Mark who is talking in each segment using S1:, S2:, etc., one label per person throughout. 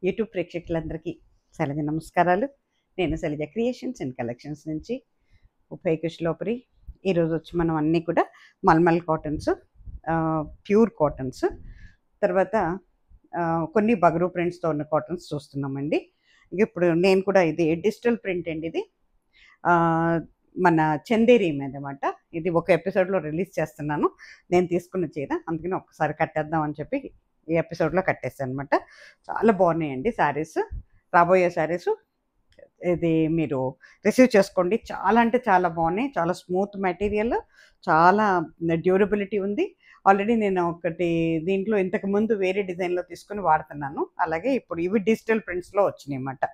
S1: YouTube ప్రేక్షకులందరికీ శైలజ నమస్కారాలు. నేను శైలజ క్రియేషన్స్ అండ్ కలెక్షన్స్ నుంచి ఉపయోగించలోపరి. ఈరోజు వచ్చి మనం అన్నీ కూడా మల్మల్ కాటన్స్, ప్యూర్ కాటన్స్, తర్వాత కొన్ని బగరు ప్రింట్స్తో ఉన్న కాటన్స్ చూస్తున్నామండి. ఇప్పుడు నేను కూడా ఇది డిజిటల్ ప్రింట్ అండి. ఇది మన చందేరి మీద అన్నమాట. ఇది ఒక ఎపిసోడ్లో రిలీజ్ చేస్తున్నాను. నేను తీసుకున్న చీర, అందుకని ఒకసారి కట్టేద్దాం అని చెప్పి ఈ ఎపిసోడ్లో కట్టేస్తాను అనమాట. చాలా బాగున్నాయండి శారీస్. రాబోయే శారీస్ ఇది మీరు రిసీవ్ చేసుకోండి. చాలా అంటే చాలా బాగున్నాయి. చాలా స్మూత్ మెటీరియల్, చాలా డ్యూరబిలిటీ ఉంది. ఆల్రెడీ నేను ఒకటి దీంట్లో ఇంతకుముందు వేరే డిజైన్లో తీసుకుని వాడుతున్నాను. అలాగే ఇప్పుడు ఇవి డిజిటల్ ప్రింట్స్లో వచ్చినాయి అన్నమాట.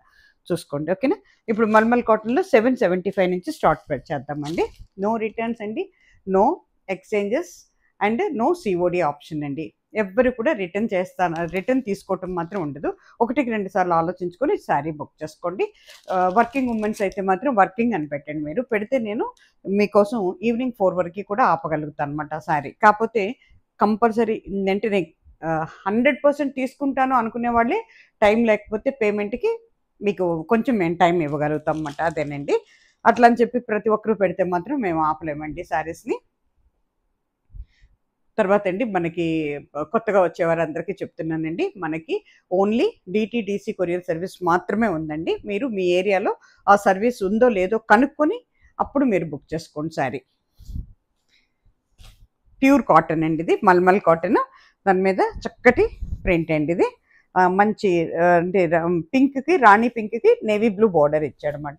S1: చూసుకోండి, ఓకేనా. ఇప్పుడు మల్మల్ కాటన్లో 775 నుంచి స్టార్ట్ చేద్దామండి. నో రిటర్న్స్ అండి, no exchanges and no COD option అండి. ఎవ్వరు కూడా రిటర్న్ తీసుకోవటం మాత్రం ఉండదు. 1-2 సార్లు ఆలోచించుకొని శారీ బుక్ చేసుకోండి. వర్కింగ్ ఉమెన్స్ అయితే మాత్రం వర్కింగ్ అని పెట్టండి. మీరు పెడితే నేను మీకోసం ఈవినింగ్ 4 వరకు కూడా ఆపగలుగుతాను అనమాట శారీ. కాకపోతే కంపల్సరీ వెంటనే 100% తీసుకుంటాను అనుకునే వాళ్ళే టైం లేకపోతే పేమెంట్కి మీకు కొంచెం మేము టైం ఇవ్వగలుగుతాం అన్నమాట. అదేనండి. అట్లా అని చెప్పి ప్రతి ఒక్కరు పెడితే మాత్రం మేము ఆపలేమండి శారీస్ని. తర్వాత అండి, మనకి కొత్తగా వచ్చేవారందరికీ చెప్తున్నానండి, మనకి ఓన్లీ డిటిడిసి కొరియర్ సర్వీస్ మాత్రమే ఉందండి. మీరు మీ ఏరియాలో ఆ సర్వీస్ ఉందో లేదో కనుక్కొని అప్పుడు మీరు బుక్ చేసుకోండి శారీ. ప్యూర్ కాటన్ అండి, ఇది మల్మల్ కాటన్. దాని మీద చక్కటి ప్రింట్ అండి. ఇది మంచి అంటే పింక్కి, రాణి పింక్కి నేవీ బ్లూ బార్డర్ ఇచ్చాడనమాట.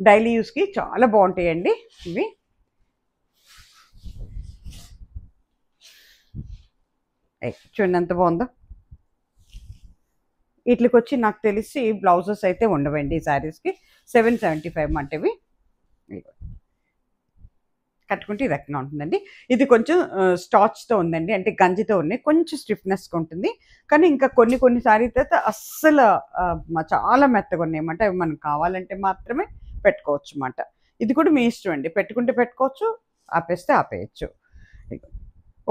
S1: డైలీ యూస్కి చాలా బాగుంటాయండి ఇవి. చూడండి ఎంత బాగుందో. వీటికి వచ్చి నాకు తెలిసి బ్లౌజెస్ అయితే ఉండవండి ఈ శారీస్కి. 775 మాట ఇవి. కట్టుకుంటే ఈ రకంగా ఉంటుందండి. ఇది కొంచెం స్టాచ్తో ఉందండి, అంటే గంజితో ఉన్నాయి. కొంచెం స్టిఫ్నెస్గా ఉంటుంది. కానీ ఇంకా కొన్ని శారీస్ అయితే అస్సలు చాలా మెత్తగా ఉన్నాయి అన్నమాట. అవి మనకు కావాలంటే మాత్రమే పెట్టుకోవచ్చు అన్నమాట. ఇది కూడా మీ ఇష్టం అండి, పెట్టుకుంటే పెట్టుకోవచ్చు, ఆపేస్తే ఆపేయచ్చు.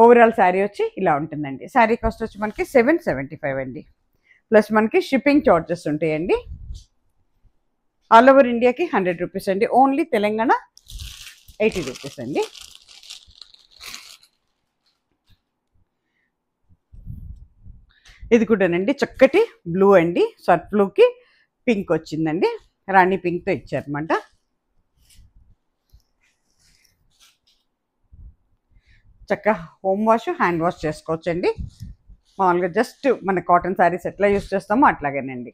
S1: ఓవరాల్ శారీ వచ్చి ఇలా ఉంటుందండి. శారీ కాస్ట్ వచ్చి మనకి 775 అండి. ప్లస్ మనకి షిప్పింగ్ చార్జెస్ ఉంటాయండి. ఆల్ ఓవర్ ఇండియాకి 100 రూపీస్ అండి. ఓన్లీ తెలంగాణ 80 రూపీస్ అండి. ఇది కూడానండి చక్కటి బ్లూ అండి. సర్ఫ్ బ్లూకి పింక్ వచ్చిందండి, రాణి పింక్తో ఇచ్చారనమాట. చక్కగా హోమ్ వాష్, హ్యాండ్ వాష్ చేసుకోవచ్చండి. మామూలుగా జస్ట్ మన కాటన్ శారీస్ ఎట్లా యూస్ చేస్తామో అట్లాగేనండి.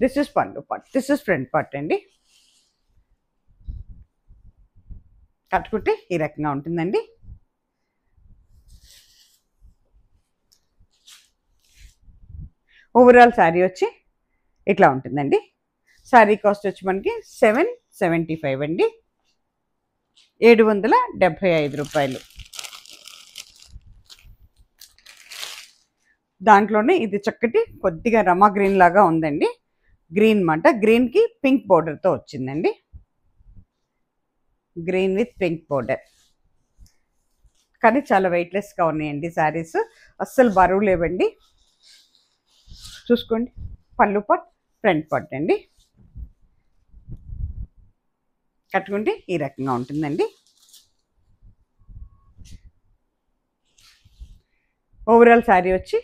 S1: దిస్ ఇస్ పళ్ళు part, this is front part అండి. కట్టుకుంటే ఈ రకంగా ఉంటుందండి. ఓవరాల్ శారీ వచ్చి ఇట్లా ఉంటుందండి. శారీ కాస్ట్ వచ్చి మనకి 775 అండి. 775 రూపాయలు. దాంట్లోనే ఇది చక్కటి కొద్దిగా రమా గ్రీన్ లాగా ఉందండి. గ్రీన్ మాట, గ్రీన్కి పింక్ బోర్డర్తో వచ్చిందండి. Green with pink border. కానీ చాలా వెయిట్లెస్గా ఉన్నాయండి శారీస్, అస్సలు బరువు లేవండి. చూసుకోండి, పళ్ళు పార్ట్, ఫ్రంట్ పార్ట్ అండి. కట్టుకుంటే ఈ రకంగా ఉంటుందండి. ఓవరాల్ శారీ వచ్చి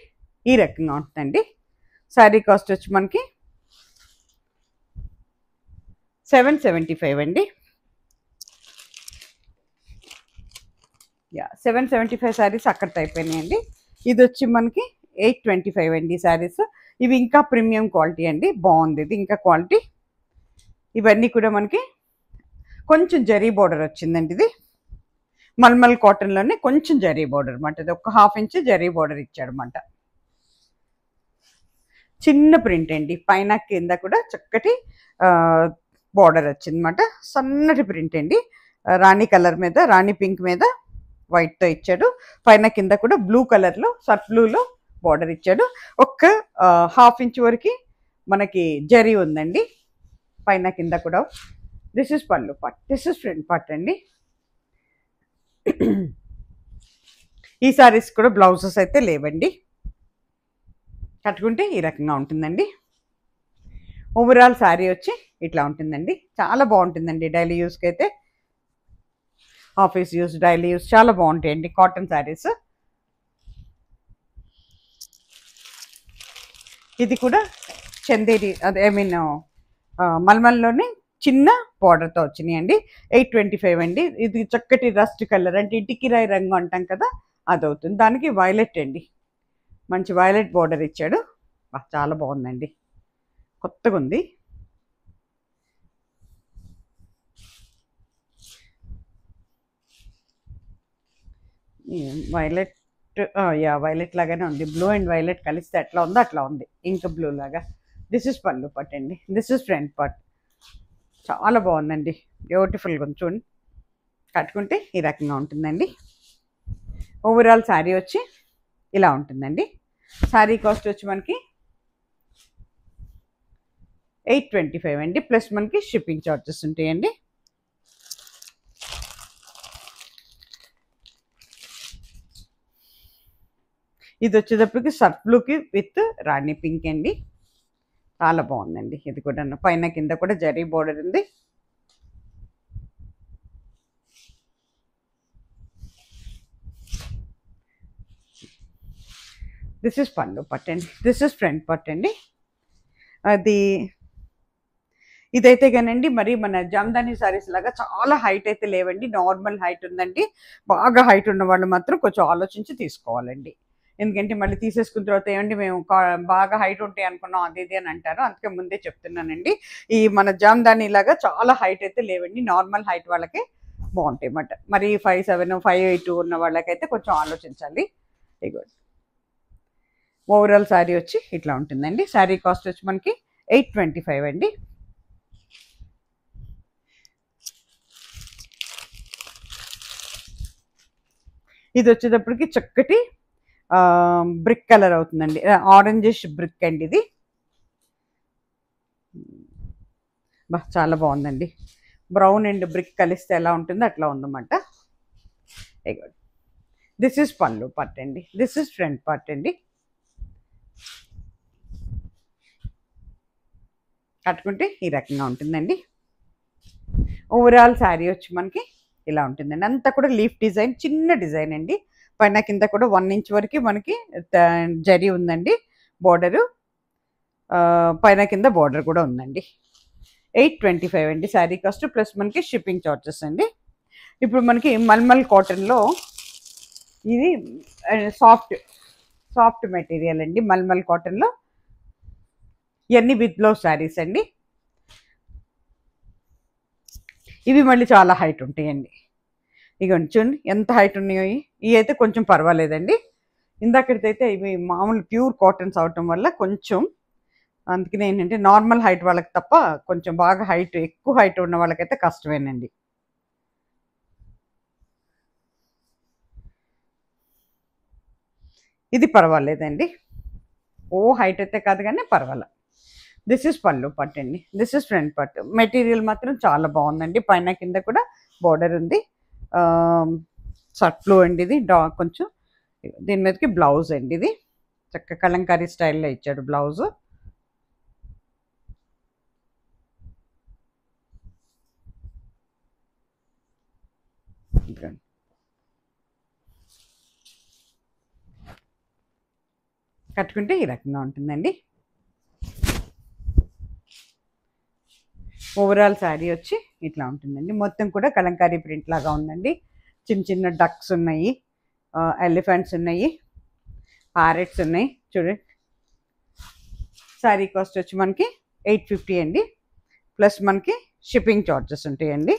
S1: ఈ రకంగా ఉంటుందండి. శారీ కాస్ట్ వచ్చి మనకి 775 అండి. 775 శారీస్ అక్కడితో అయిపోయినాయండి. ఇది వచ్చి మనకి 825 అండి శారీస్. ఇవి ఇంకా ప్రీమియం క్వాలిటీ అండి, బాగుంది ఇది ఇంకా క్వాలిటీ. ఇవన్నీ కూడా మనకి కొంచెం జరీ బోర్డర్ వచ్చిందండి. ఇది మల్మల్ కాటన్లోనే కొంచెం జరీ బోర్డర్ అనమాట. ఇది ఒక 1/2 ఇంచ్ జరీ బోర్డర్ ఇచ్చాడనమాట. చిన్న ప్రింట్ అండి, పైన కింద కూడా చక్కటి బార్డర్ వచ్చిందన్నమాట. సన్నటి ప్రింట్ అండి, రాణి కలర్ మీద, రాణి పింక్ మీద వైట్తో ఇచ్చాడు. పైన కింద కూడా బ్లూ కలర్లో, సర్ఫ్ బ్లూలో బార్డర్ ఇచ్చాడు. ఒక 1/2 ఇంచ్ వరకు మనకి జరీ ఉందండి పైన కింద కూడా. దిస్ ఇస్ పళ్ళు part, this is front part అండి. ఈ సారీస్ కూడా బ్లౌజెస్ అయితే లేవండి. కట్టుకుంటే ఈ రకంగా ఉంటుందండి. ఓవరాల్ శారీ వచ్చి ఇట్లా ఉంటుందండి. చాలా బాగుంటుందండి. డైలీ యూస్కి అయితే, ఆఫీస్ యూస్, డైలీ యూస్ చాలా బాగుంటాయండి కాటన్ శారీస్. ఇది కూడా చందేరి, అదే ఐ మీన్ మల్మల్లోనే చిన్న బార్డర్తో వచ్చినాయండి. 825 అండి. ఇది చక్కటి రస్ట్ కలర్, అంటే ఇటుకిరాయి రంగు అంటాం కదా, అది అవుతుంది. దానికి వైలెట్ అండి, మంచి వైలెట్ బార్డర్ ఇచ్చాడు. చాలా బాగుందండి, కొత్తగా ఉంది. వైలెట్, వైలెట్ లాగానే ఉంది. బ్లూ అండ్ వైలెట్ కలిస్తే ఎట్లా ఉందో అట్లా ఉంది, ఇంక్ బ్లూ లాగా. దిస్ ఇస్ పళ్ళు పట్ అండి, దిస్ ఇస్ ఫ్రంట్ పార్ట్. చాలా బాగుందండి, బ్యూటిఫుల్గా ఉంది. చూడండి, కట్టుకుంటే ఈ రకంగా ఉంటుందండి. ఓవరాల్ శారీ వచ్చి ఇలా ఉంటుందండి. శారీ కాస్ట్ వచ్చి మనకి 825 అండి, ప్లస్ మనకి షిప్పింగ్ ఛార్జెస్ ఉంటాయండి. ఇది వచ్చేటప్పటికి సర్ఫ్ బ్లూకి విత్ రాణి పింక్ అండి. చాలా బాగుందండి. ఇది కూడా పైన కింద కూడా జరీ బోర్డర్ ఉంది. దిస్ ఇస్ పళ్ళు పట్ అండి, దిస్ ఇస్ ఫ్రంట్ పట్ అండి. అది ఇదైతే కానండి మరి మన జామ్దాని సారీస్ లాగా చాలా హైట్ అయితే లేవండి, నార్మల్ హైట్ ఉందండి. బాగా హైట్ ఉన్న వాళ్ళు మాత్రం కొంచెం ఆలోచించి తీసుకోవాలండి. ఎందుకంటే మళ్ళీ తీసేసుకున్న తర్వాత ఏమండి మేము బాగా హైట్ ఉంటాయి అనుకున్నాం అది ఇది అని అంటారు. అందుకే ముందే చెప్తున్నానండి, ఈ మన జామ్దాని లాగా చాలా హైట్ అయితే లేవండి, నార్మల్ హైట్ వాళ్ళకే బాగుంటాయి అన్నమాట. మరి 5'7", 5'8" ఉన్న వాళ్ళకైతే కొంచెం ఆలోచించాలి. ఇగో ఓవరాల్ శారీ వచ్చి ఇట్లా ఉంటుందండి. శారీ కాస్ట్ వచ్చి మనకి 825 అండి. ఇది వచ్చేటప్పటికి చక్కటి బ్రిక్ కలర్ అవుతుందండి, ఆరెంజిష్ బ్రిక్ అండి ఇది. చాలా బాగుందండి. బ్రౌన్ అండ్ బ్రిక్ కలిస్తే ఎలా ఉంటుందో అట్లా ఉందన్నమాట. దిస్ ఇస్ పళ్ళు పార్ట్ అండి, దిస్ ఇస్ ఫ్రంట్ పార్ట్ అండి. కట్టుకుంటే ఈ రకంగా ఉంటుందండి. ఓవరాల్ శారీ వచ్చి మనకి ఇలా ఉంటుందండి. అంతా కూడా లీఫ్ డిజైన్, చిన్న డిజైన్ అండి. పైన కింద కూడా 1 ఇంచ్ వరకు మనకి జరీ ఉందండి బోర్డరు. పైన కింద బోర్డర్ కూడా ఉందండి. 825 అండి శారీ కాస్ట్, ప్లస్ మనకి షిప్పింగ్ ఛార్జెస్ అండి. ఇప్పుడు మనకి మల్మల్ కాటన్లో ఇది సాఫ్ట్ మెటీరియల్ అండి. మల్మల్ కాటన్లో ఇవన్నీ విత్ బ్లౌజ్ శారీస్ అండి. ఇవి మళ్ళీ చాలా హైట్ ఉంటాయండి. ఇగోండి చూడండి ఎంత హైట్ ఉన్నాయో. ఇవి అయితే కొంచెం పర్వాలేదండి. ఇందాకైతే ఇవి మామూలు ప్యూర్ కాటన్స్ అవటం వల్ల కొంచెం, అందుకనే ఏంటంటే నార్మల్ హైట్ వాళ్ళకి తప్ప కొంచెం బాగా హైట్, ఎక్కువ హైట్ ఉన్న వాళ్ళకైతే కష్టమేనండి. ఇది పర్వాలేదండి, ఓ హైట్ అయితే కాదు కానీ పర్వాలేదు. దిస్ ఇస్ పళ్ళు పట్టు అండి, దిస్ ఇస్ ఫ్రంట్ పట్టు. మెటీరియల్ మాత్రం చాలా బాగుందండి. పైన కింద కూడా బార్డర్ ఉంది. సర్ఫ్ బ్లూ అండి ఇది, కొంచెం దీని మీదకి బ్లౌజ్ అండి. ఇది చక్క కలంకారీ స్టైల్లో ఇచ్చాడు బ్లౌజు. కట్టుకుంటే ఈ రకంగా ఉంటుందండి. ఓవరాల్ శారీ వచ్చి ఇట్లా ఉంటుందండి. మొత్తం కూడా కలంకారీ ప్రింట్ లాగా ఉందండి. చిన్న చిన్న డక్స్ ఉన్నాయి, ఎలిఫెంట్స్ ఉన్నాయి, ప్యారెట్స్ ఉన్నాయి. చూడండి, శారీ కాస్ట్ వచ్చి మనకి 850 అండి, ప్లస్ మనకి షిప్పింగ్ ఛార్జెస్ ఉంటాయండి.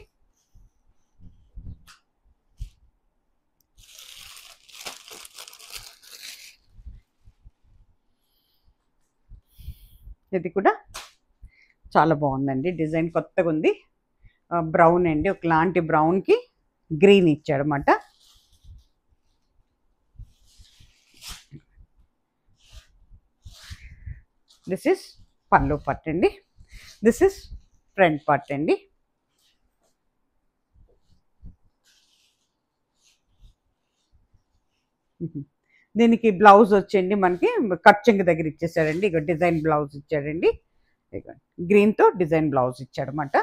S1: ఇది కూడా చాలా బాగుందండి, డిజైన్ కొత్తగా ఉంది. బ్రౌన్ అండి, ఒకలాంటి బ్రౌన్కి గ్రీన్ ఇచ్చాడనమాట. దిస్ ఇస్ పళ్ళు పార్ట్ అండి, దిస్ ఇస్ ఫ్రంట్ పార్ట్ అండి. దీనికి బ్లౌజ్ వచ్చేయండి మనకి కట్ చెంగు దగ్గర ఇచ్చేసాడండి. ఇక డిజైన్ బ్లౌజ్ ఇచ్చాడండి. ఇక గ్రీన్తో డిజైన్ బ్లౌజ్ ఇచ్చాడనమాట.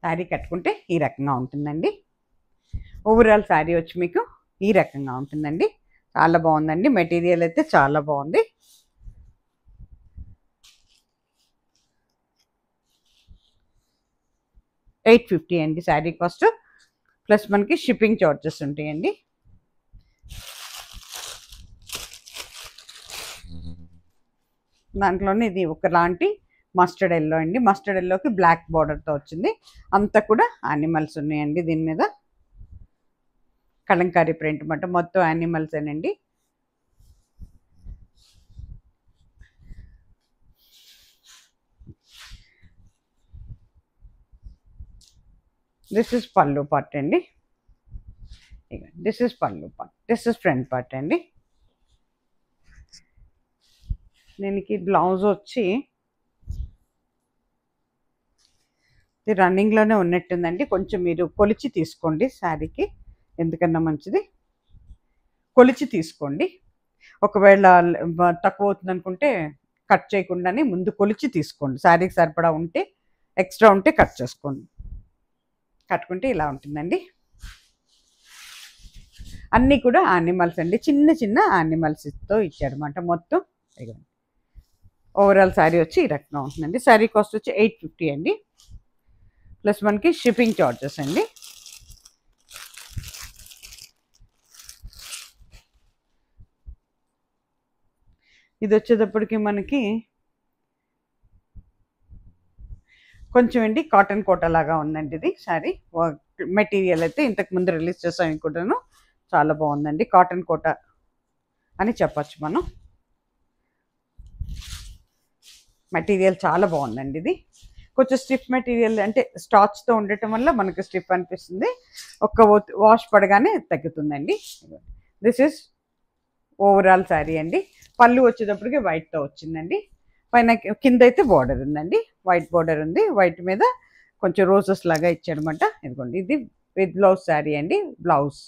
S1: శారీ కట్టుకుంటే ఈ రకంగా ఉంటుందండి. ఓవరాల్ శారీ వచ్చి మీకు ఈ రకంగా ఉంటుందండి. చాలా బాగుందండి. మెటీరియల్ అయితే చాలా బాగుంది. $850 అండి శారీ కాస్ట్. ప్లస్ మనకి షిప్పింగ్ చార్జెస్ ఉంటాయండి. దాంట్లోనే ఇది ఒకలాంటి మస్టర్డ్ ఎల్లో అండి. మస్టర్డ్ ఎల్లోకి బ్లాక్ బార్డర్తో వచ్చింది. అంతా కూడా యానిమల్స్ ఉన్నాయండి. దీని మీద కలంకారీ ప్రింట్ మాట మొత్తం యానిమల్స్ ఏనండి. దిస్ ఇస్ పళ్ళు పార్ట్ అండి. దిస్ ఇస్ పళ్ళు part, this is front part అండి. దీనికి బ్లౌజ్ వచ్చి ఇది రన్నింగ్లోనే ఉన్నట్టుందండి. కొంచెం మీరు కొలిచి తీసుకోండి శారీకి, ఎందుకన్నా మంచిది. కొలిచి తీసుకోండి. ఒకవేళ తక్కువ అవుతుంది అనుకుంటే కట్ చేయకుండానే ముందు కొలిచి తీసుకోండి. శారీకి సరిపడా ఉంటే, ఎక్స్ట్రా ఉంటే కట్ చేసుకోండి. కట్టుకుంటే ఇలా ఉంటుందండి. అన్నీ కూడా యానిమల్స్ అండి. చిన్న చిన్న యానిమల్స్తో ఇచ్చాడనమాట మొత్తం. ఓవరాల్ శారీ వచ్చి ఈ రకంగా ఉంటుందండి. శారీ కాస్ట్ వచ్చి $850 అండి. ప్లస్ మనకి షిప్పింగ్ చార్జెస్ అండి. ఇది వచ్చేటప్పటికి మనకి కొంచెం అండి కాటన్ కోట లాగా ఉందండి. ఇది శారీ మెటీరియల్ అయితే ఇంతకు ముందు రిలీజ్ చేసాం అనుకుంటాను. చాలా బాగుందండి. కాటన్ కోట అని చెప్పచ్చు మనం. మెటీరియల్ చాలా బాగుందండి. ఇది కొంచెం స్టిఫ్ మెటీరియల్ అంటే స్టార్చ్తో ఉండటం వల్ల మనకు స్టిఫ్ అనిపిస్తుంది. ఒక్క వాష్ పడగానే తగ్గుతుందండి. దిస్ ఇస్ ఓవరాల్ శారీ అండి. పళ్ళు వచ్చేటప్పటికి వైట్తో వచ్చిందండి. పైన కింద అయితే బార్డర్ ఉందండి. వైట్ బార్డర్ ఉంది. వైట్ మీద కొంచెం రోజెస్ లాగా ఇచ్చాడనమాట. ఇదిగోండి, ఇది విత్ బ్లౌజ్ శారీ అండి. బ్లౌజ్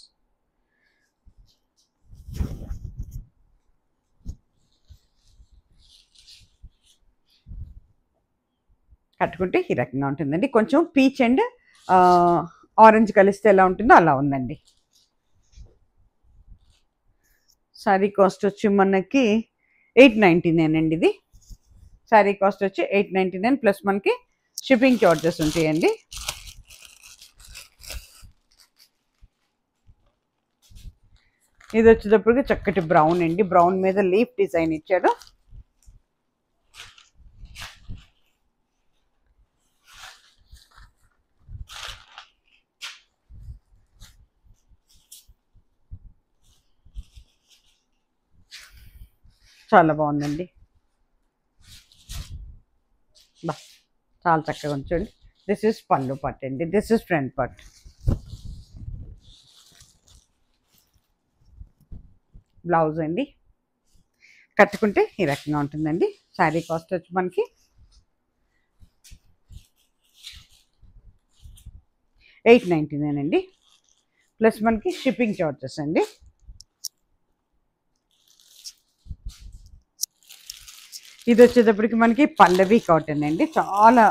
S1: కట్టుకుంటే ఈ రకంగా ఉంటుందండి. కొంచెం పీచ్ అండ్ ఆరెంజ్ కలిస్తే ఎలా ఉంటుందో అలా ఉందండి. శారీ కాస్ట్ వచ్చి మనకి $899 అండి. ఇది శారీ కాస్ట్ వచ్చి $899 ప్లస్ మనకి షిప్పింగ్ చార్జెస్ ఉంటాయండి. ఇది వచ్చేటప్పటికి చక్కటి బ్రౌన్ అండి. బ్రౌన్ మీద లీఫ్ డిజైన్ ఇచ్చాడు. చాలా బాగుందండి. బా చాలా చక్కగా ఉంచండి. దిస్ ఇస్ పళ్ళు పార్ట్ అండి. This is front part. Blouse అండి. కట్టుకుంటే ఈ రకంగా ఉంటుందండి. శారీ కాస్ట్ వచ్చి మనకి $899 అండి. ప్లస్ మనకి షిప్పింగ్ చార్జెస్ అండి. ఇది వచ్చేటప్పటికి మనకి పల్లవి కాటన్ అండి. చాలా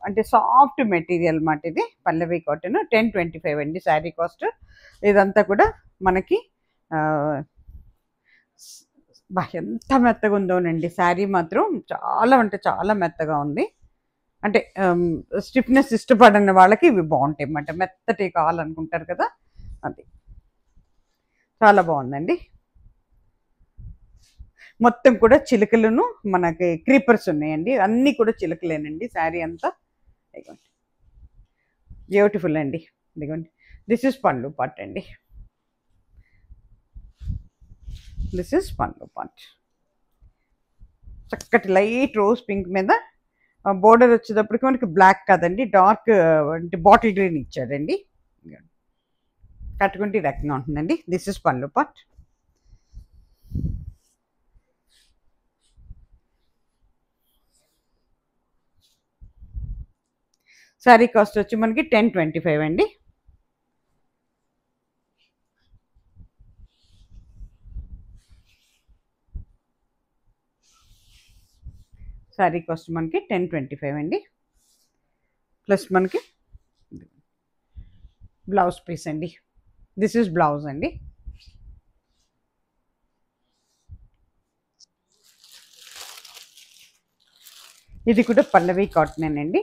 S1: అంటే సాఫ్ట్ మెటీరియల్ అన్నమాట. ఇది పల్లవి కాటన్. $1025 అండి శారీ కాస్ట్. ఇదంతా కూడా మనకి ఎంత మెత్తగా ఉందోనండి. శారీ మాత్రం చాలా అంటే చాలా మెత్తగా ఉంది. అంటే స్టిఫ్నెస్ ఇష్టపడని వాళ్ళకి ఇవి బాగుంటాయి అన్నమాట. మెత్తటి కావాలనుకుంటారు కదా, అది చాలా బాగుందండి. మొత్తం కూడా చిలుకలను మనకి క్రీపర్స్ ఉన్నాయండి. అన్నీ కూడా చిలుకలేనండి. శారీ అంతా ఇదిగోండి, బ్యూటిఫుల్ అండి. ఇదిగోండి, దిస్ ఇస్ పళ్ళు పార్ట్ అండి. దిస్ ఇస్ పళ్ళు పార్ట్. చక్కటి లైట్ రోజ్ పింక్ మీద బోర్డర్ వచ్చేటప్పటికి మనకి బ్లాక్ కాదండి, డార్క్ అంటే బాటిల్ గ్రీన్ ఇచ్చాడండి. కట్టుకుంటే ఈ రకంగా ఉంటుందండి. దిస్ ఇస్ పళ్ళు పార్ట్. శారీ కాస్ట్ వచ్చి మనకి $1025 అండి. శారీ కాస్ట్ మనకి 1025 అండి. ప్లస్ మనకి బ్లౌజ్ పీస్ అండి. దిస్ ఈజ్ బ్లౌజ్ అండి. ఇది కూడా పల్లవి కాటన్ అండి.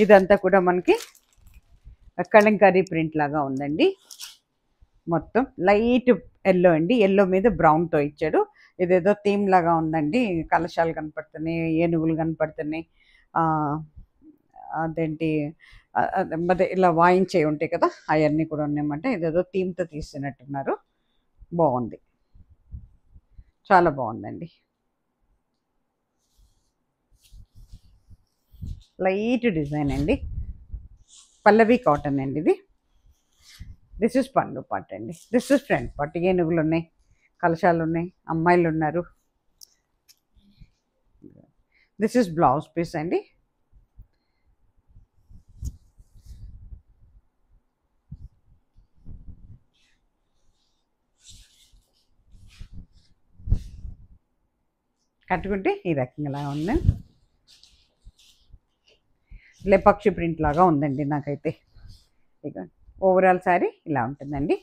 S1: ఇదంతా కూడా మనకి కలంకారీ ప్రింట్ లాగా ఉందండి. మొత్తం లైట్ ఎల్లో అండి. ఎల్లో మీద బ్రౌన్తో ఇచ్చాడు. ఇదేదో థీమ్ లాగా ఉందండి. కలశాలు కనపడుతున్నాయి, ఏనుగులు కనపడుతున్నాయి, అదేంటి అదే ఇలా వాయించే ఉంటాయి కదా, అవన్నీ కూడా ఉన్నాయన్నమాట. ఇదేదో థీమ్తో తీసినట్టున్నారు. బాగుంది, చాలా బాగుందండి. లైట్ డిజైన్ అండి. పల్లవి కాటన్ అండి ఇది. దిస్ ఇస్ పళ్ళు పార్ట్ అండి. This is front part. ఏనుగులు ఉన్నాయి, కలశాలు ఉన్నాయి, అమ్మాయిలు ఉన్నారు. దిస్ ఇస్ బ్లౌజ్ పీస్ అండి. కట్టుకుంటే ఈ రకంగా ఉంది. లేపక్షి ప్రింట్ లాగా ఉందండి నాకైతే. ఇక ఓవరాల్ శారీ ఇలా ఉంటుందండి.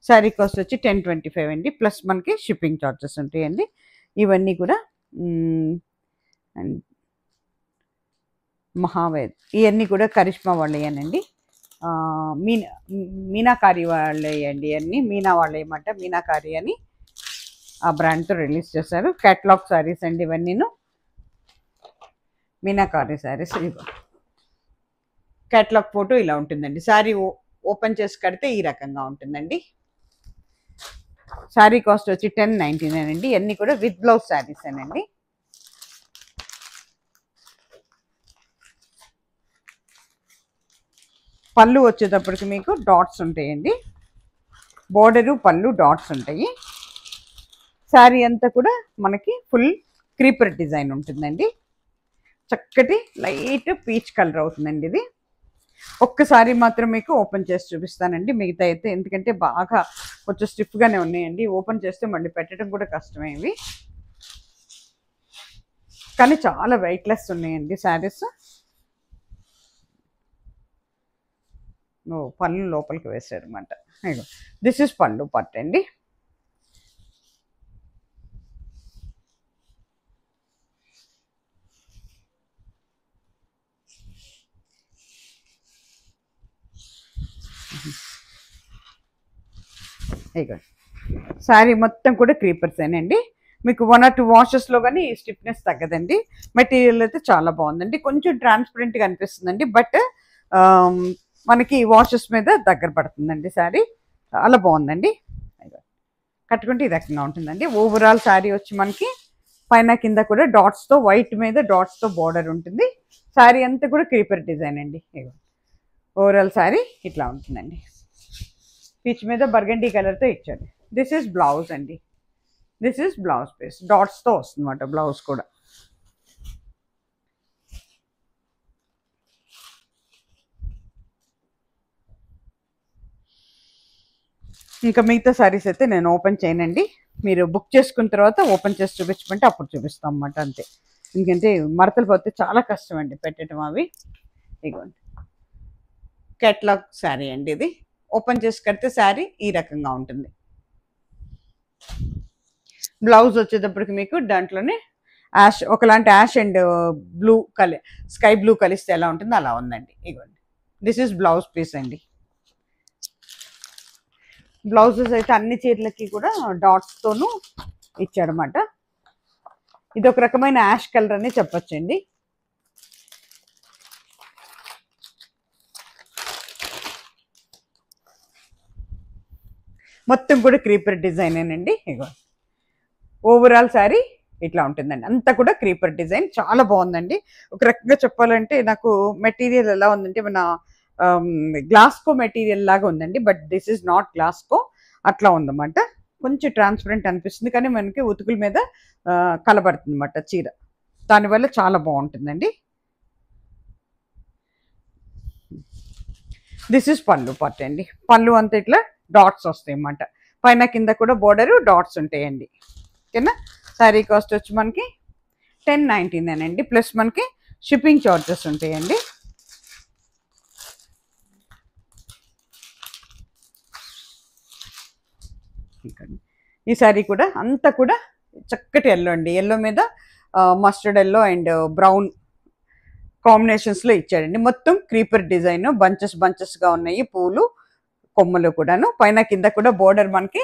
S1: శారీ కాస్ట్ వచ్చి 1025 అండి. ప్లస్ మనకి షిప్పింగ్ ఛార్జెస్ ఉంటాయండి. ఇవన్నీ కూడా మహావేద్, ఇవన్నీ కూడా కరిష్మా వాళ్ళేనండి. మీనాకారి వాళ్ళేయండి. అన్నీ మీనా వాళ్ళు ఏమంట, మీనాకారి అని ఆ బ్రాండ్తో రిలీజ్ చేశారు. క్యాటలాగ్ శారీస్ అండి ఇవన్నీను. మీనాకారి శారీస్. క్యాటలాగ్ ఫోటో ఇలా ఉంటుందండి. శారీ ఓపెన్ చేసి కడితే ఈ రకంగా ఉంటుందండి. శారీ కాస్ట్ వచ్చి 1099 అండి. ఇవన్నీ కూడా విత్ బ్లౌజ్ శారీస్ అండి. పళ్ళు వచ్చేటప్పటికి మీకు డాట్స్ ఉంటాయండి. బోర్డరు, పళ్ళు, డాట్స్ ఉంటాయి. శారీ అంతా కూడా మనకి ఫుల్ క్రీపర్ డిజైన్ ఉంటుందండి. చక్కటి లైట్ పీచ్ కలర్ అవుతుందండి ఇది. ఒక్కసారి మాత్రం మీకు ఓపెన్ చేసి చూపిస్తానండి. మిగతా అయితే ఎందుకంటే బాగా కొంచెం స్టిఫ్గానే ఉన్నాయండి. ఓపెన్ చేస్తే మళ్ళీ పెట్టడం కూడా కష్టమే ఇవి. కానీ చాలా వెయిట్లెస్ ఉన్నాయండి శారీస్. పళ్ళు లోపలికి వేసాడు అనమాట. దిస్ ఇస్ పళ్ళు పార్ట్ అండి. ఇక శారీ మొత్తం కూడా క్రీపర్సేనండి. మీకు 1 or 2 వాషెస్లో కానీ స్టిఫ్నెస్ తగ్గదండి. మెటీరియల్ అయితే చాలా బాగుందండి. కొంచెం ట్రాన్స్పరెంట్గా అనిపిస్తుందండి. బట్ మనకి వాషెస్ మీద దగ్గర పడుతుందండి. శారీ చాలా బాగుందండి. కట్టుకుంటే ఈ రకంగా ఉంటుందండి. ఓవరాల్ శారీ వచ్చి మనకి పైన కింద కూడా డాట్స్తో, వైట్ మీద డాట్స్తో బార్డర్ ఉంటుంది. శారీ అంతా కూడా క్రీపర్ డిజైన్ అండి. ఓవరాల్ శారీ ఇట్లా ఉంటుందండి. పీచ్ మీద బర్గండీ కలర్తో ఇచ్చాడు. దిస్ ఈజ్ బ్లౌజ్ అండి. This is blouse piece. డాట్స్తో వస్తుంది అన్నమాట బ్లౌజ్ కూడా. ఇంకా మిగతా శారీస్ అయితే నేను ఓపెన్ చేయనండి. మీరు బుక్ చేసుకున్న తర్వాత ఓపెన్ చేసి చూపించమంటే అప్పుడు చూపిస్తాం అన్నమాట, అంతే. ఎందుకంటే మడతలు పోతే చాలా కష్టం అండి పెట్టడం అవి. ఇదిగోండి కేటలాగ్ శారీ అండి ఇది. ఓపెన్ చేసి కడితే శారీ ఈ రకంగా ఉంటుంది. బ్లౌజ్ వచ్చేటప్పటికి మీకు దాంట్లోనే యాష్, ఒకలాంటి ash and blue sky blue కలిస్తే ఎలా ఉంటుందో అలా ఉందండి. ఇదిగోండి దిస్ ఈజ్ బ్లౌజ్ పీస్ అండి. బ్లౌజెస్ అయితే అన్ని చీరలకి కూడా డాట్స్తోనూ ఇచ్చాడనమాట. ఇది ఒక రకమైన యాష్ కలర్ అని చెప్పొచ్చండి. మొత్తం కూడా క్రీపర్ డిజైనేనండి. ఇగో ఓవరాల్ శారీ ఇట్లా ఉంటుందండి. అంతా కూడా క్రీపర్ డిజైన్, చాలా బాగుందండి. ఒక రకంగా చెప్పాలంటే నాకు మెటీరియల్ ఎలా ఉందంటే మన గ్లాస్కో మెటీరియల్ లాగా ఉందండి. But this is not Glasgow, అట్లా ఉందన్నమాట. కొంచెం ట్రాన్స్పరెంట్ అనిపిస్తుంది కానీ మనకి ఉతుకుల మీద కలబడుతుంది అన్నమాట చీర. దానివల్ల చాలా బాగుంటుందండి. దిస్ ఇస్ పళ్ళు పార్ట్ అండి. పళ్ళు అంతా ఇట్లా డాట్స్ వస్తాయి అన్నమాట. పైన కింద కూడా బోర్డర్ డాట్స్ ఉంటాయండి. ఓకేనా. శారీ కాస్ట్ వచ్చి మనకి 1099 అండి. ప్లస్ మనకి షిప్పింగ్ చార్జెస్ ఉంటాయండి. ఈ శారీ కూడా అంతా కూడా చక్కటి ఎల్లో అండి. ఎల్లో మీద మస్టర్డ్ ఎల్లో అండ్ బ్రౌన్ కాంబినేషన్స్లో ఇచ్చాడండి. మొత్తం క్రీపర్ డిజైన్, బంచెస్ బంచెస్గా ఉన్నాయి పూలు కొమ్మలు కూడాను. పైన కింద కూడా బోర్డర్ మనకి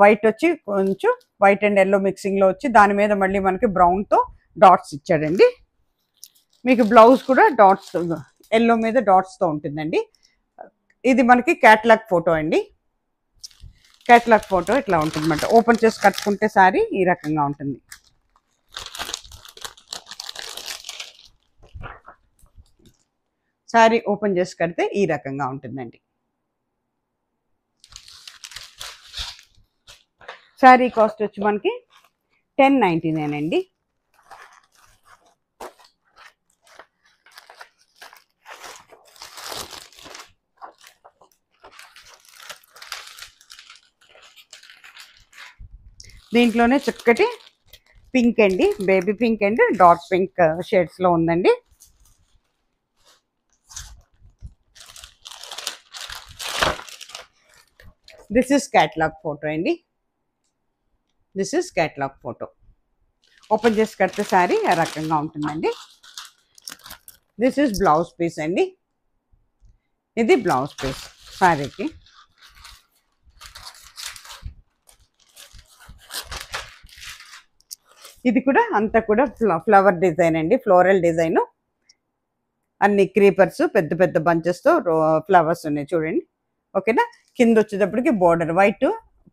S1: వైట్ వచ్చి కొంచెం వైట్ అండ్ ఎల్లో మిక్సింగ్లో వచ్చి దాని మీద మళ్ళీ మనకి బ్రౌన్తో డాట్స్ ఇచ్చాడండి. మీకు బ్లౌజ్ కూడా డాట్స్ ఎల్లో మీద డాట్స్తో ఉంటుందండి. ఇది మనకి క్యాటలాగ్ ఫోటో అండి. క్యాటలాగ్ ఫోటో ఇట్లా ఉంటుంది అన్నమాట. ఓపెన్ చేసి కట్టుకుంటే శారీ ఈ రకంగా ఉంటుంది. శారీ ఓపెన్ చేసి కడితే ఈ రకంగా ఉంటుందండి. శారీ కాస్ట్ వచ్చి మనకి 1099 అండి. దీంట్లోనే చక్కటి పింక్ అండి, baby pink and dark pink షేడ్స్లో ఉందండి. దిస్ ఇస్ క్యాటలాగ్ ఫోటో అండి. This is catalogue photo. Open చేసి కడితే శారీ ఆ రకంగా ఉంటుందండి. దిస్ ఇస్ బ్లౌజ్ పీస్ అండి. ఇది బ్లౌజ్ పీస్ శారీకి. ఇది కూడా అంతా కూడా ఫ్లవర్ డిజైన్ అండి, ఫ్లోరల్ డిజైన్. అన్ని క్రీపర్స్ పెద్ద పెద్ద బంచెస్తో ఫ్లవర్స్ ఉన్నాయి చూడండి. ఓకేనా. కింద వచ్చేటప్పటికి బోర్డర్ వైట్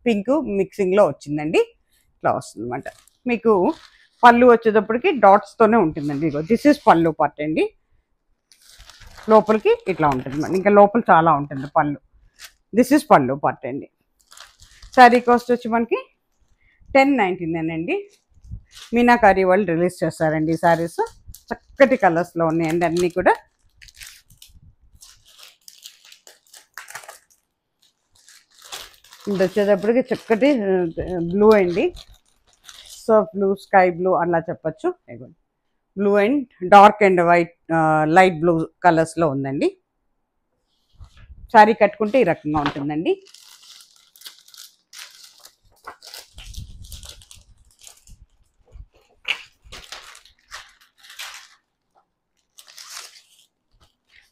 S1: పింక్ మిక్సింగ్లో వచ్చిందండి. ఇట్లా వస్తుంది అనమాట. మీకు పళ్ళు వచ్చేటప్పటికి డాట్స్తోనే ఉంటుందండి. ఇగో దిస్ ఇస్ పళ్ళు పార్ట్ అండి. లోపలికి ఇట్లా ఉంటుంది, ఇంకా లోపల చాలా ఉంటుంది పళ్ళు. దిస్ ఇస్ పళ్ళు పార్ట్ అండి. శారీ కాస్ట్ వచ్చి మనకి 1099 అండి. మీనాకారి వాళ్ళు రిలీజ్ చేస్తారండి ఈ శారీస్. చక్కటి కలర్స్లో ఉన్నాయండి అన్నీ కూడా. ఇది వచ్చేటప్పటికి చక్కటి బ్లూ అండి, సర్ఫ్ బ్లూ, స్కై బ్లూ అలా చెప్పచ్చు. Blue and dark and white light blue కలర్స్లో ఉందండి. శారీ కట్టుకుంటే ఈ రకంగా ఉంటుందండి.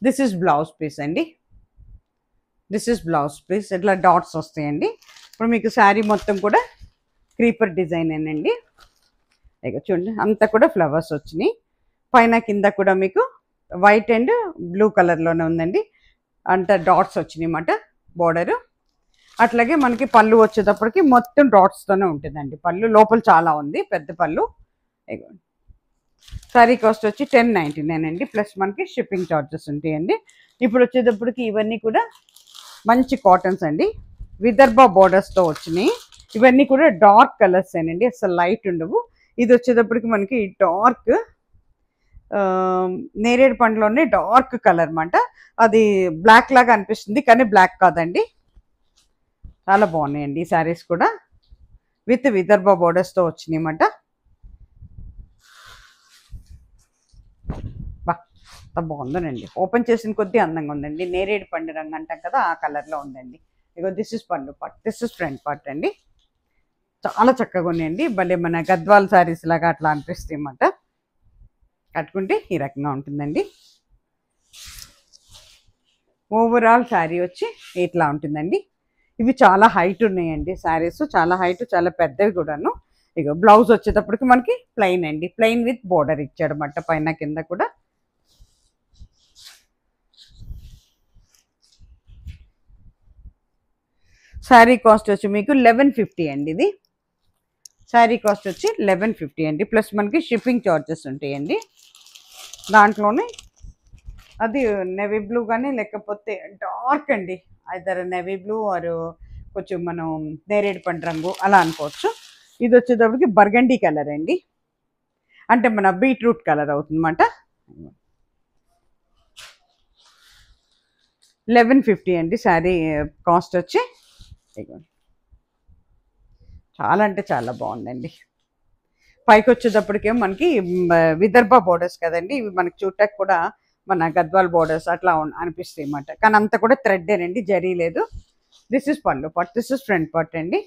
S1: దిస్ ఇస్ బ్లౌజ్ పీస్ అండి. This is blouse piece. ఇట్లా డాట్స్ వస్తాయండి. ఇప్పుడు మీకు శారీ మొత్తం కూడా క్రీపర్ డిజైన్ ఏనండి. ఇక చూడండి అంతా కూడా ఫ్లవర్స్ వచ్చినాయి. పైన కింద కూడా మీకు వైట్ అండ్ బ్లూ కలర్లోనే ఉందండి. అంత డాట్స్ వచ్చినాయి అన్నమాట బోర్డరు. అట్లాగే మనకి పళ్ళు వచ్చేటప్పటికి మొత్తం డాట్స్తోనే ఉంటుందండి. పళ్ళు లోపల చాలా ఉంది, పెద్ద పళ్ళు. శారీ కాస్ట్ వచ్చి 1099 అండి. ప్లస్ మనకి షిప్పింగ్ ఛార్జెస్ ఉంటాయండి. ఇప్పుడు వచ్చేటప్పటికి ఇవన్నీ కూడా మంచి కాటన్స్ అండి, విదర్భ బోర్డర్స్తో వచ్చినాయి. ఇవన్నీ కూడా డార్క్ కలర్స్ ఏనండి, అసలు లైట్ ఉండవు. ఇది వచ్చేటప్పటికి మనకి డార్క్ నేరేడు పండులోనే డార్క్ కలర్ అన్నమాట. అది బ్లాక్ లాగా అనిపిస్తుంది కానీ బ్లాక్ కాదండి. చాలా బాగున్నాయండి ఈ శారీస్ కూడా. విత్ విదర్భ బోర్డర్స్తో వచ్చినాయి అన్నమాట. బాగుందనండి. ఓపెన్ చేసిన కొద్దీ అందంగా ఉందండి. నేరేడు పండు రంగు అంటాం కదా, ఆ కలర్లో ఉందండి. ఇగో దిస్ ఇస్ పళ్ళు part, this is front part అండి. చాలా చక్కగా ఉన్నాయండి. భలే మన గద్వాల్ శారీస్ లాగా అట్లా అనిపిస్తాయి అన్నమాట. కట్టుకుంటే ఈ రకంగా ఉంటుందండి. ఓవరాల్ శారీ వచ్చి ఇట్లా ఉంటుందండి. ఇవి చాలా హైట్ ఉన్నాయండి శారీస్, చాలా హైట్, చాలా పెద్దవి కూడాను. ఇక బ్లౌజ్ వచ్చేటప్పటికి మనకి ప్లెయిన్ అండి, ప్లెయిన్ విత్ బోర్డర్ ఇచ్చాడు అన్నమాట పైన కింద కూడా. శారీ కాస్ట్ వచ్చి మీకు 1150 అండి. ఇది శారీ కాస్ట్ వచ్చి 1150 అండి. ప్లస్ మనకి షిప్పింగ్ ఛార్జెస్ ఉంటాయండి. దాంట్లోనే అది నెవీ బ్లూ కానీ లేకపోతే డార్క్ అండి, ఐదర్ నెవీ బ్లూ ఆర్ కొంచెం మనం నేరేడు పండు రంగు అలా అనుకోవచ్చు. ఇది వచ్చేటప్పటికి బర్గండీ కలర్ అండి, అంటే మన బీట్రూట్ కలర్ అవుతుందన్నమాట. 1150 అండి శారీ కాస్ట్ వచ్చి. చాలా అంటే చాలా బాగుందండి. పైకి వచ్చేటప్పటికేమో మనకి విదర్భ బోర్డర్స్ కదండి, ఇవి మనకి చూడటానికి కూడా మన గద్వాల్ బోర్డర్స్ అట్లా అనిపిస్తాయి అన్నమాట. కానీ అంత కూడా థ్రెడ్డేనండి, జరీ లేదు. దిస్ ఇస్ పళ్ళు part, this is front part అండి.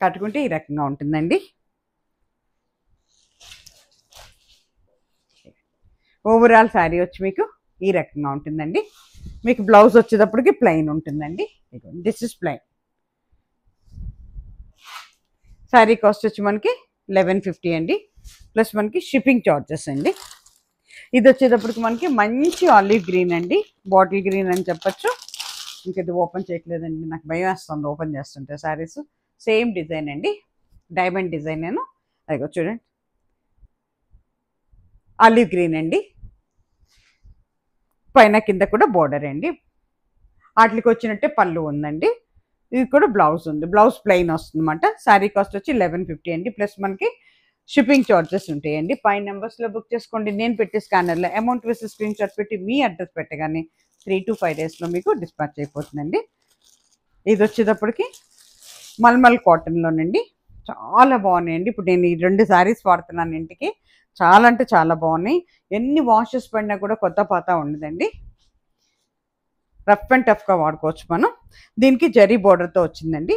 S1: కట్టుకుంటే ఈ రకంగా ఉంటుందండి. ఓవరాల్ శారీ వచ్చి మీకు ఈ రకంగా ఉంటుందండి. మీకు బ్లౌజ్ వచ్చేటప్పటికి ప్లెయిన్ ఉంటుందండి. This is plain. Sari cost వచ్చి మనకి 1150 అండి, ప్లస్ మనకి షిప్పింగ్ చార్జెస్ అండి. ఇది వచ్చేటప్పటికి మనకి మంచి ఆలివ్ గ్రీన్ అండి, బాటిల్ గ్రీన్ అని చెప్పచ్చు. ఇంక ఇది ఓపెన్ చేయట్లేదండి, నాకు భయం వేస్తుంది ఓపెన్ చేస్తుంటే. శారీస్ సేమ్ డిజైన్ అండి, డైమండ్ డిజైన్. నేను అదిగో చూడండి, ఆలివ్ గ్రీన్ అండి, పైన కింద కూడా బోర్డర్ అండి. వాటికి వచ్చినట్టే పళ్ళు ఉందండి. ఇది కూడా బ్లౌజ్ ఉంది, బ్లౌజ్ ప్లెయిన్ వస్తుంది అనమాట. శారీ కాస్ట్ వచ్చి 1150 అండి, ప్లస్ మనకి షిప్పింగ్ చార్జెస్ ఉంటాయండి. పై నెంబర్స్లో బుక్ చేసుకోండి. నేను పెట్టే స్కానర్లో అమౌంట్ వేసి స్క్రీన్ షాట్ పెట్టి మీ అడ్రస్ పెట్టగానే 3 to 5 డేస్లో మీకు డిస్పాచ్ అయిపోతుందండి. ఇది వచ్చేటప్పటికి మల్మల్ కాటన్లోనండి, చాలా బాగున్నాయండి. ఇప్పుడు నేను ఈ 2 శారీస్ వాడుతున్నాను ఇంటికి, చాలా అంటే చాలా బాగున్నాయి. ఎన్ని వాషెస్ పడినా కూడా కొత్త పాత ఉండదండి, రఫ్ అండ్ టఫ్గా వాడుకోవచ్చు మనం. దీనికి జరీ బోర్డర్తో వచ్చిందండి.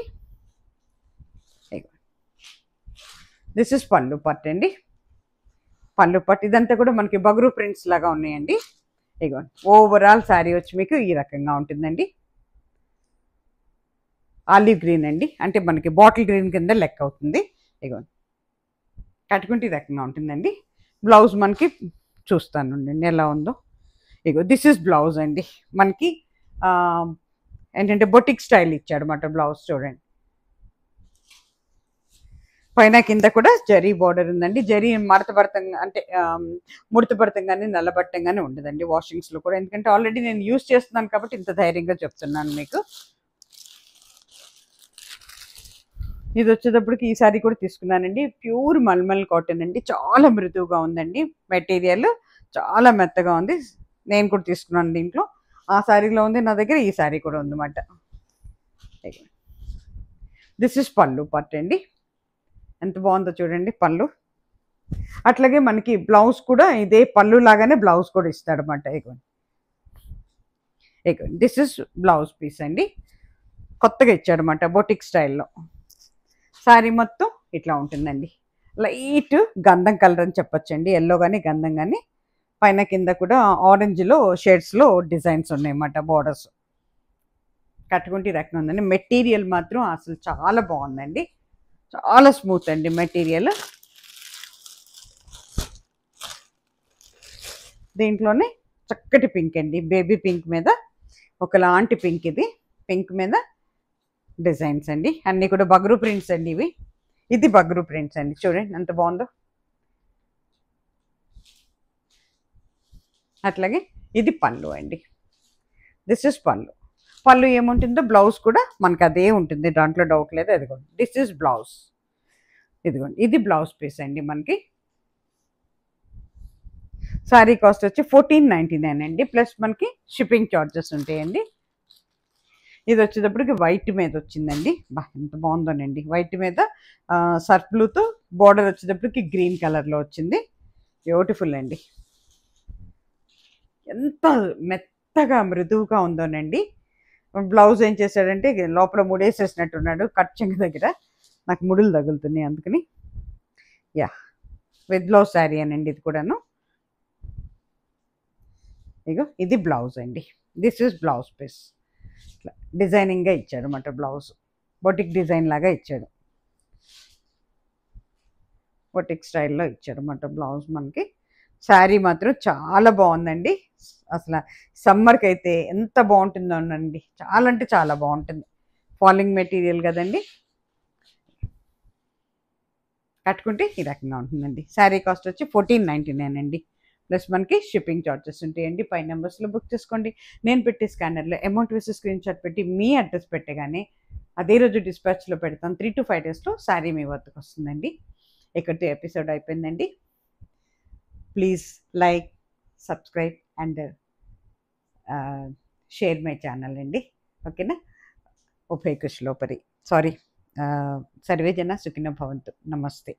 S1: దిస్ ఇస్ పళ్ళు పట్టు అండి, పళ్ళు పట్టు. ఇదంతా కూడా మనకి బగురు ప్రింట్స్ లాగా ఉన్నాయండి. ఇగో ఓవరాల్ శారీ వచ్చి మీకు ఈ రకంగా ఉంటుందండి. ఆలివ్ గ్రీన్ అండి, అంటే మనకి బాటిల్ గ్రీన్ కింద లెక్క అవుతుంది. ఇగో కట్టుకుంటే ఈ రకంగా ఉంటుందండి. బ్లౌజ్ మనకి చూస్తాను ఎలా ఉందో. ఇగో దిస్ ఇస్ బ్లౌజ్ అండి, మనకి ఏంటంటే బొటిక్ స్టైల్ ఇచ్చాడు అన్నమాట బ్లౌజ్. చూడండి, పైన కింద కూడా జరీ బోర్డర్ ఉందండి. జరీ మడత పడతాం అంటే ముడత పడతాం కానీ నల్లబట్టం కానీ ఉండదండి వాషింగ్స్లో కూడా, ఎందుకంటే ఆల్రెడీ నేను యూజ్ చేస్తున్నాను కాబట్టి ఇంత ధైర్యంగా చెప్తున్నాను మీకు. ఇది వచ్చేటప్పటికి ఈ సారీ కూడా తీసుకున్నానండి, ప్యూర్ మల్మల్ కాటన్ అండి, చాలా మృదువుగా ఉందండి. మెటీరియల్ చాలా మెత్తగా ఉంది. నేను కూడా తీసుకున్నాను దీంట్లో. ఆ శారీలో ఉంది నా దగ్గర, ఈ శారీ కూడా ఉందన్నమాట. దిస్ ఇస్ పళ్ళు పార్ట్ అండి, ఎంత బాగుందో చూడండి పళ్ళు. అట్లాగే మనకి బ్లౌజ్ కూడా ఇదే పళ్ళు లాగానే బ్లౌజ్ కూడా ఇస్తాడు అన్నమాట. దిస్ ఇస్ బ్లౌజ్ పీస్ అండి, కొత్తగా ఇచ్చాడు అన్నమాట బొటిక్ స్టైల్లో. శారీ మొత్తం ఇట్లా ఉంటుందండి, లైట్ గంధం కలర్ అని చెప్పొచ్చండి, ఎల్లో కానీ గంధం కానీ. పైన కింద కూడా ఆరెంజ్లో షేడ్స్లో డిజైన్స్ ఉన్నాయన్నమాట, బోర్డర్స్. కట్టుకుంటే రకం ఉందండి. మెటీరియల్ మాత్రం అసలు చాలా బాగుందండి, చాలా స్మూత్ అండి మెటీరియల్. దీంట్లోనే చక్కటి పింక్ అండి, బేబీ పింక్ మీద ఒకలాంటి పింక్. ఇది పింక్ మీద డిజైన్స్ అండి, అన్నీ కూడా బగ్రూ ప్రింట్స్ అండి ఇవి. ఇది బగ్రూ ప్రింట్స్ అండి, చూడండి ఎంత బాగుందో. అట్లాగే ఇది పళ్ళు అండి, దిస్ ఇస్ పళ్ళు. పళ్ళు ఏముంటుందో బ్లౌజ్ కూడా మనకు అదే ఉంటుంది, దాంట్లో డౌట్ లేదు. అదిగోండి దిస్ ఇస్ బ్లౌజ్, ఇదిగోండి ఇది బ్లౌజ్ పీస్ అండి మనకి. శారీ కాస్ట్ వచ్చి 1499 అండి, ప్లస్ మనకి షిప్పింగ్ చార్జెస్ ఉంటాయండి. ఇది వచ్చేటప్పటికి వైట్ మీద వచ్చిందండి, బా ఎంత బాగుందోనండి. వైట్ మీద సర్ఫ్ బ్లూతో బోర్డర్ వచ్చేటప్పటికి గ్రీన్ కలర్లో వచ్చింది, బ్యూటిఫుల్ అండి. ఎంత మెత్తగా మృదువుగా ఉందోనండి. బ్లౌజ్ ఏం చేశాడంటే లోపల ముడేసేసినట్టున్నాడు, కట్ చెంగ దగ్గర నాకు ముడులు తగులుతున్నాయి అందుకని. యా, విత్ బ్లౌజ్ శారీ అనండి ఇది కూడాను. ఇగో ఇది బ్లౌజ్ అండి, దిస్ ఇస్ బ్లౌజ్ పీస్. ఇట్లా డిజైనింగ్గా ఇచ్చాడు అన్నమాట బ్లౌజ్, బొటిక్ డిజైన్ లాగా ఇచ్చాడు, బొటిక్ స్టైల్లో ఇచ్చాడు అన్నమాట బ్లౌజ్ మనకి. శారీ మాత్రం చాలా బాగుందండి, అసలు సమ్మర్కి అయితే ఎంత బాగుంటుందో అండి, చాలా అంటే చాలా బాగుంటుంది. ఫాలింగ్ మెటీరియల్ కదండి, కట్టుకుంటే ఈ రకంగా ఉంటుందండి. శారీ కాస్ట్ వచ్చి 1499 అండి, ప్లస్ మనకి షిప్పింగ్ చార్జెస్ ఉంటాయండి. పై నెంబర్స్లో బుక్ చేసుకోండి. నేను పెట్టే స్కానర్లో అమౌంట్ వేసి స్క్రీన్ షాట్ పెట్టి మీ అడ్రస్ పెట్టగానే అదే రోజు డిస్పాచ్లో పెడతాం. 3 to 5 డేస్లో శారీ మీ వద్దకు వస్తుందండి. ఇక్కడితో ఎపిసోడ్ అయిపోయిందండి. Please like, subscribe and share my channel అండి. ఓకేనా? ఉభయ కుశలోపరి. సారీ, సర్వే జన సుఖినో భవంతు. నమస్తే.